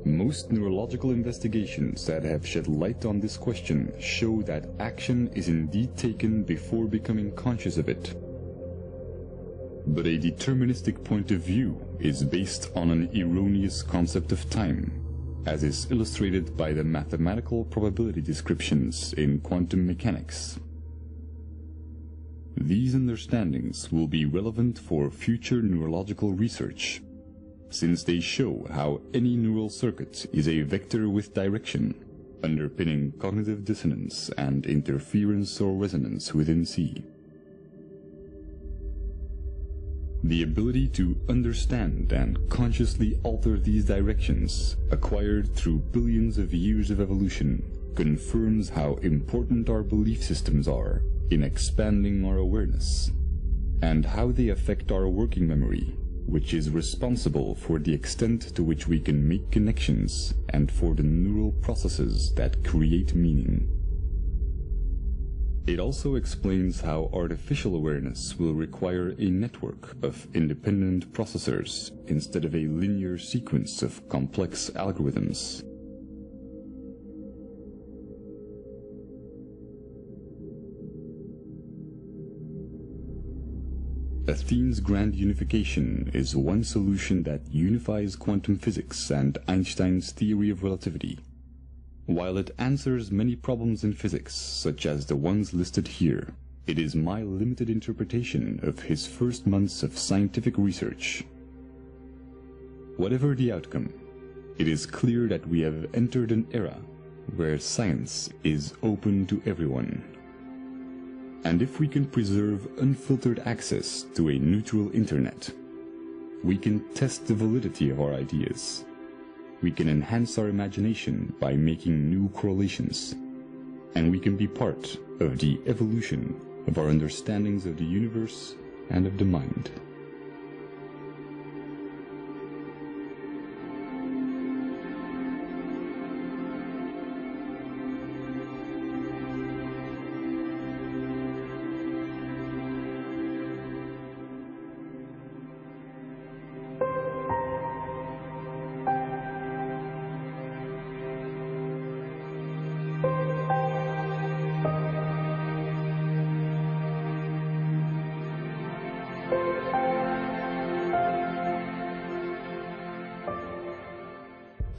Most neurological investigations that have shed light on this question show that action is indeed taken before becoming conscious of it. But a deterministic point of view is based on an erroneous concept of time, as is illustrated by the mathematical probability descriptions in quantum mechanics. These understandings will be relevant for future neurological research, since they show how any neural circuit is a vector with direction, underpinning cognitive dissonance and interference or resonance within C. The ability to understand and consciously alter these directions, acquired through billions of years of evolution, confirms how important our belief systems are in expanding our awareness, and how they affect our working memory, which is responsible for the extent to which we can make connections and for the neural processes that create meaning. It also explains how artificial awareness will require a network of independent processors instead of a linear sequence of complex algorithms. Athene's grand unification is one solution that unifies quantum physics and Einstein's theory of relativity. While it answers many problems in physics, such as the ones listed here, it is my limited interpretation of his first months of scientific research. Whatever the outcome, it is clear that we have entered an era where science is open to everyone. And if we can preserve unfiltered access to a neutral internet, we can test the validity of our ideas. We can enhance our imagination by making new correlations, and we can be part of the evolution of our understandings of the universe and of the mind.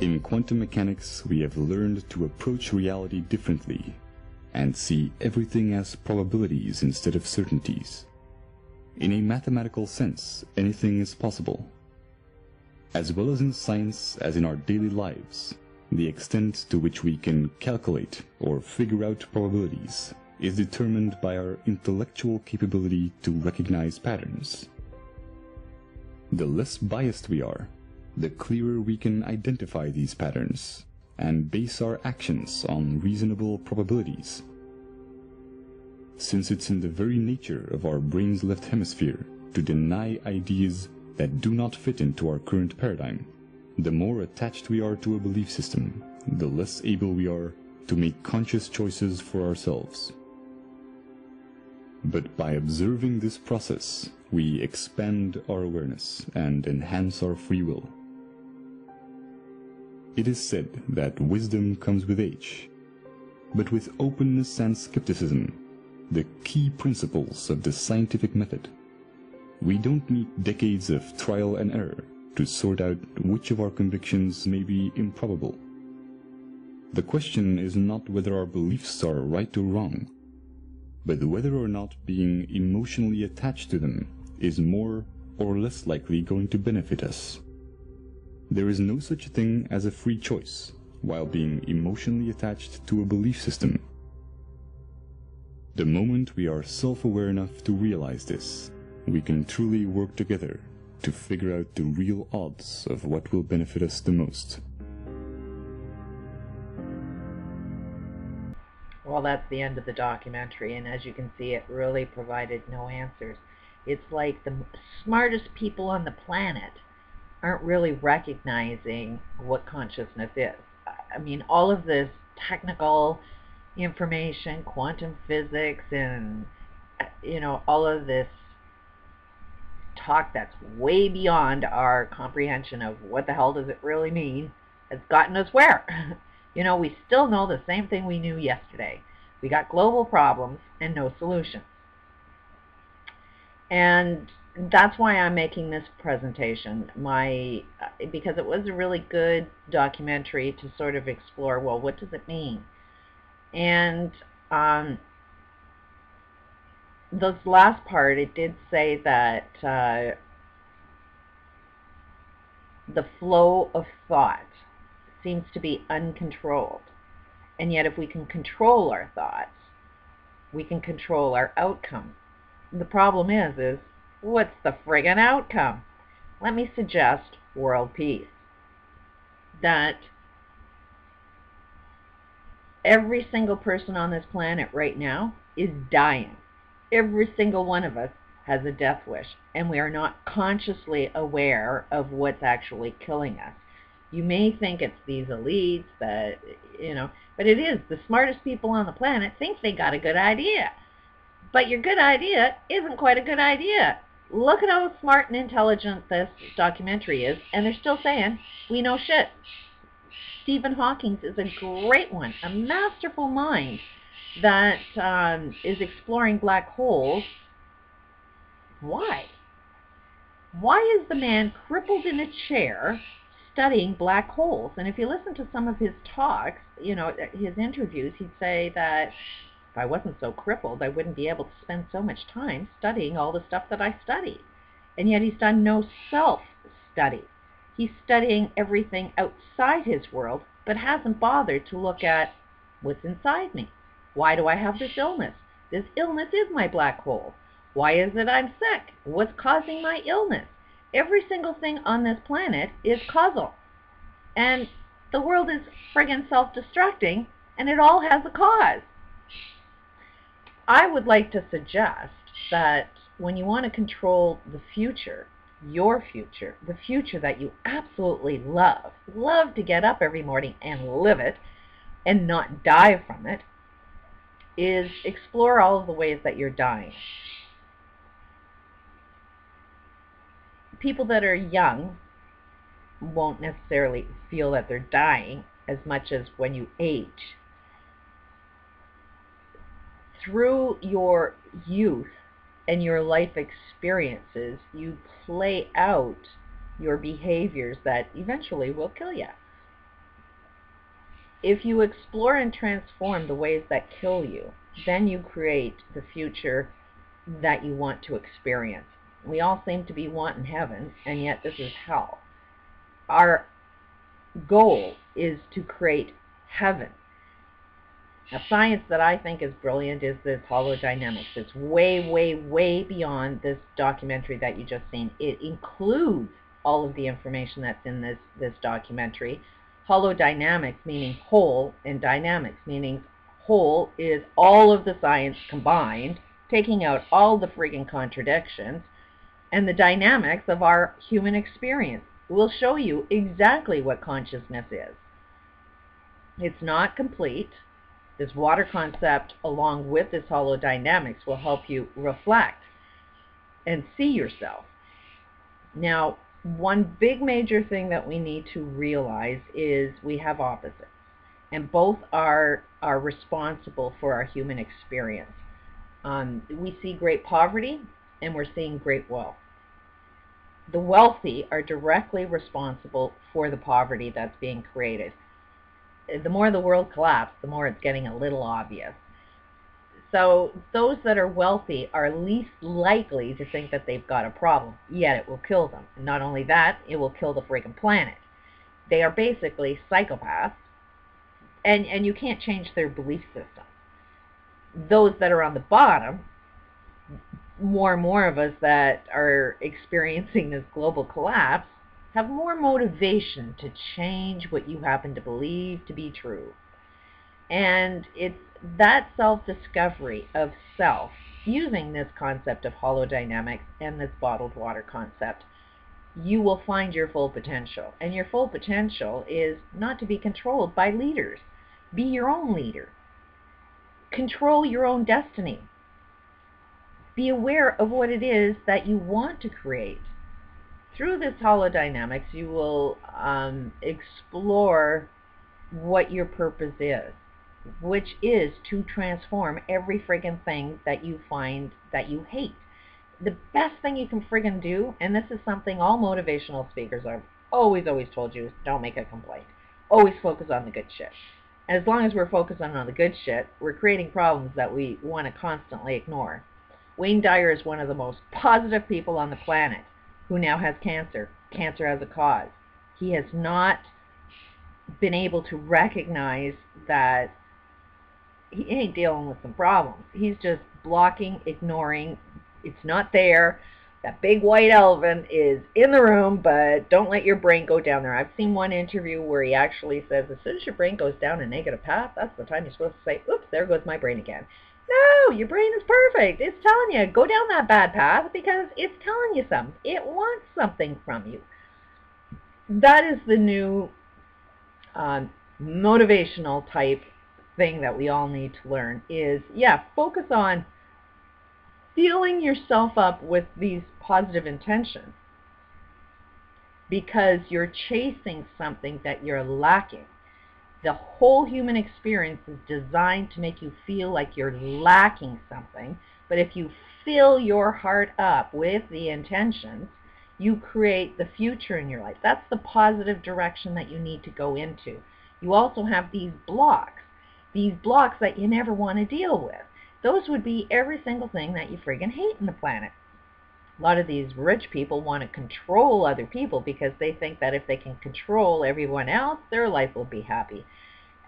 In quantum mechanics, we have learned to approach reality differently and see everything as probabilities instead of certainties. In a mathematical sense, anything is possible. As well as in science as in our daily lives, the extent to which we can calculate or figure out probabilities is determined by our intellectual capability to recognize patterns. The less biased we are, the clearer we can identify these patterns and base our actions on reasonable probabilities. Since it's in the very nature of our brain's left hemisphere to deny ideas that do not fit into our current paradigm, the more attached we are to a belief system, the less able we are to make conscious choices for ourselves. But by observing this process, we expand our awareness and enhance our free will. It is said that wisdom comes with age, but with openness and skepticism, the key principles of the scientific method. We don't need decades of trial and error to sort out which of our convictions may be improbable. The question is not whether our beliefs are right or wrong, but whether or not being emotionally attached to them is more or less likely going to benefit us. There is no such thing as a free choice while being emotionally attached to a belief system. The moment we are self-aware enough to realize this, we can truly work together to figure out the real odds of what will benefit us the most. Well, that's the end of the documentary, and as you can see, it really provided no answers. It's like the smartest people on the planet aren't really recognizing what consciousness is. I mean, all of this technical information, quantum physics, and, all of this talk that's way beyond our comprehension of what the hell does it really mean, has gotten us where? You know, we still know the same thing we knew yesterday. We got global problems and no solutions. And that's why I'm making this presentation. Because it was a really good documentary to sort of explore, well, what does it mean? And this last part, it did say that the flow of thought seems to be uncontrolled. And yet if we can control our thoughts, we can control our outcome. The problem is what's the friggin' outcome? Let me suggest world peace. That every single person on this planet right now is dying. Every single one of us has a death wish, and we are not consciously aware of what's actually killing us. You may think it's these elites that, but it is. The smartest people on the planet think they got a good idea. But your good idea isn't quite a good idea. Look at how smart and intelligent this documentary is, and they're still saying, we know shit. Stephen Hawking is a great one, a masterful mind that is exploring black holes. Why? Why is the man crippled in a chair studying black holes? And if you listen to some of his talks, his interviews, he'd say that if I wasn't so crippled, I wouldn't be able to spend so much time studying all the stuff that I study. And yet he's done no self-study. He's studying everything outside his world, but hasn't bothered to look at what's inside me. Why do I have this illness? This illness is my black hole. Why is it I'm sick? What's causing my illness? Every single thing on this planet is causal. And the world is friggin' self-destructing, and it all has a cause. I would like to suggest that when you want to control the future, your future, the future that you absolutely love to get up every morning and live it and not die from it, is explore all of the ways that you're dying. People that are young won't necessarily feel that they're dying as much as when you age. Through your youth and your life experiences, you play out your behaviors that eventually will kill you. If you explore and transform the ways that kill you, then you create the future that you want to experience. We all seem to be wanting heaven, and yet this is hell. Our goal is to create heaven. A science that I think is brilliant is this holodynamics. It's way, way, way beyond this documentary that you just seen. It includes all of the information that's in this documentary. Holodynamics meaning whole, and dynamics meaning whole is all of the science combined, taking out all the friggin' contradictions, and the dynamics of our human experience will show you exactly what consciousness is. It's not complete. This water concept, along with this holodynamics, will help you reflect and see yourself. Now, one big major thing that we need to realize is we have opposites, and both are responsible for our human experience. We see great poverty, and we're seeing great wealth. The wealthy are directly responsible for the poverty that's being created. The more the world collapses, the more it's getting a little obvious. So those that are wealthy are least likely to think that they've got a problem, yet it will kill them. And not only that, it will kill the freaking planet. They are basically psychopaths, and you can't change their belief system. Those that are on the bottom, more and more of us that are experiencing this global collapse, have more motivation to change what you happen to believe to be true. And it's that self-discovery of self, using this concept of holodynamics and this bottled water concept, you will find your full potential. And your full potential is not to be controlled by leaders. Be your own leader. Control your own destiny. Be aware of what it is that you want to create through this holodynamics, you will explore what your purpose is, which is to transform every friggin' thing that you find that you hate. The best thing you can friggin' do, and this is something all motivational speakers have always told you, is don't make a complaint. Always focus on the good shit. As long as we're focusing on the good shit, we're creating problems that we want to constantly ignore. Wayne Dyer is one of the most positive people on the planet who now has cancer. Cancer as a cause. He has not been able to recognize that he ain't dealing with some problems. He's just blocking, ignoring. It's not there. That big white elephant is in the room, but don't let your brain go down there. I've seen one interview where he actually says, as soon as your brain goes down a negative path, that's the time you're supposed to say, oops, there goes my brain again. No, your brain is perfect. It's telling you, go down that bad path because it's telling you something. It wants something from you. That is the new motivational type thing that we all need to learn is, focus on filling yourself up with these positive intentions because you're chasing something that you're lacking. The whole human experience is designed to make you feel like you're lacking something, but if you fill your heart up with the intentions, you create the future in your life. That's the positive direction that you need to go into. You also have these blocks that you never want to deal with. Those would be every single thing that you friggin' hate in the planet. A lot of these rich people want to control other people because they think that if they can control everyone else, their life will be happy.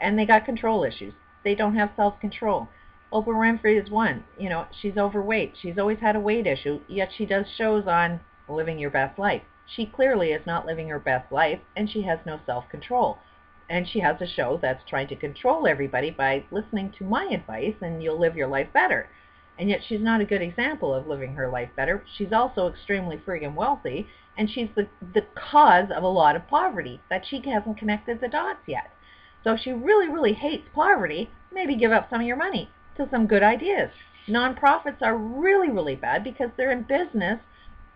And they got control issues. They don't have self-control. Oprah Winfrey is one. You know, she's overweight. She's always had a weight issue, yet she does shows on living your best life. She clearly is not living her best life, and she has no self-control. And she has a show that's trying to control everybody by listening to my advice, and you'll live your life better. And yet she's not a good example of living her life better. She's also extremely friggin' wealthy, and she's the cause of a lot of poverty that she hasn't connected the dots yet. So if she really, really hates poverty, maybe give up some of your money to some good ideas. Nonprofits are really, really bad because they're in business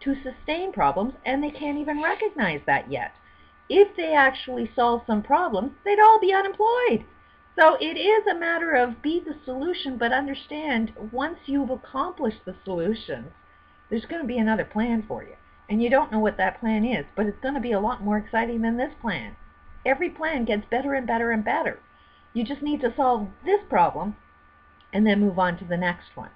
to sustain problems, and they can't even recognize that yet. If they actually solve some problems, they'd all be unemployed. So it is a matter of be the solution, but understand once you've accomplished the solutions, there's going to be another plan for you. And you don't know what that plan is, but it's going to be a lot more exciting than this plan. Every plan gets better and better and better. You just need to solve this problem and then move on to the next one.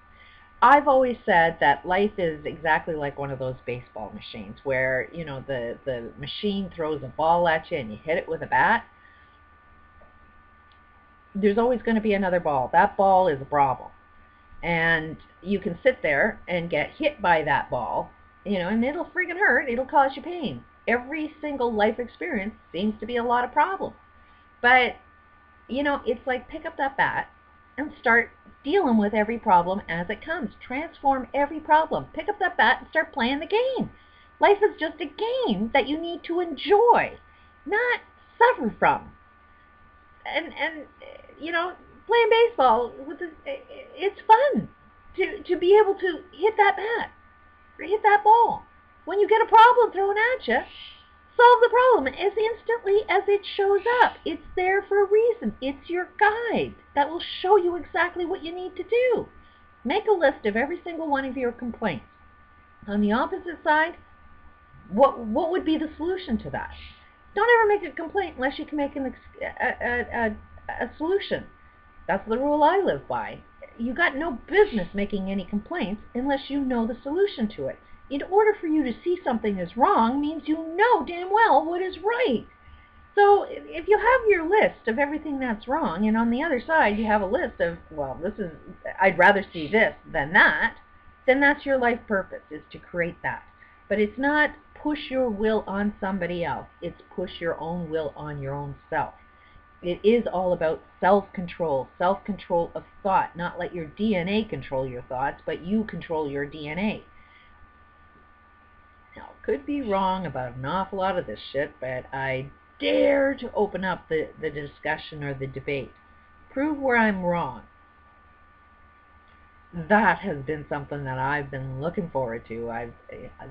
I've always said that life is exactly like one of those baseball machines where, you know, the machine throws a ball at you and you hit it with a bat. There's always going to be another ball. That ball is a problem. And you can sit there and get hit by that ball, you know, and it'll freaking hurt. It'll cause you pain. Every single life experience seems to be a lot of problems. But, you know, it's like pick up that bat and start dealing with every problem as it comes. Transform every problem. Pick up that bat and start playing the game. Life is just a game that you need to enjoy, not suffer from. And you know, playing baseball, it's fun to be able to hit that bat or hit that ball. When you get a problem thrown at you, solve the problem as instantly as it shows up. It's there for a reason. It's your guide that will show you exactly what you need to do. Make a list of every single one of your complaints. On the opposite side, what would be the solution to that? Don't ever make a complaint unless you can make a solution. That's the rule I live by. You got no business making any complaints unless you know the solution to it. In order for you to see something is wrong means you know damn well what is right. So if you have your list of everything that's wrong, and on the other side you have a list of, well, I'd rather see this than that, then that's your life purpose, is to create that. But it's not push your will on somebody else. It's push your own will on your own self. It is all about self-control of thought. Not let your DNA control your thoughts, but you control your DNA. Now, could be wrong about an awful lot of this shit, but I dare to open up the discussion or the debate. Prove where I'm wrong. that has been something that I've been looking forward to.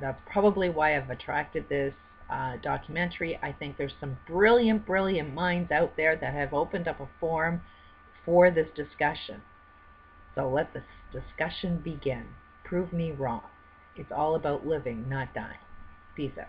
That's probably why I've attracted this documentary. I think there's some brilliant, brilliant minds out there that have opened up a forum for this discussion. So let the discussion begin. Prove me wrong. It's all about living, not dying. Peace out.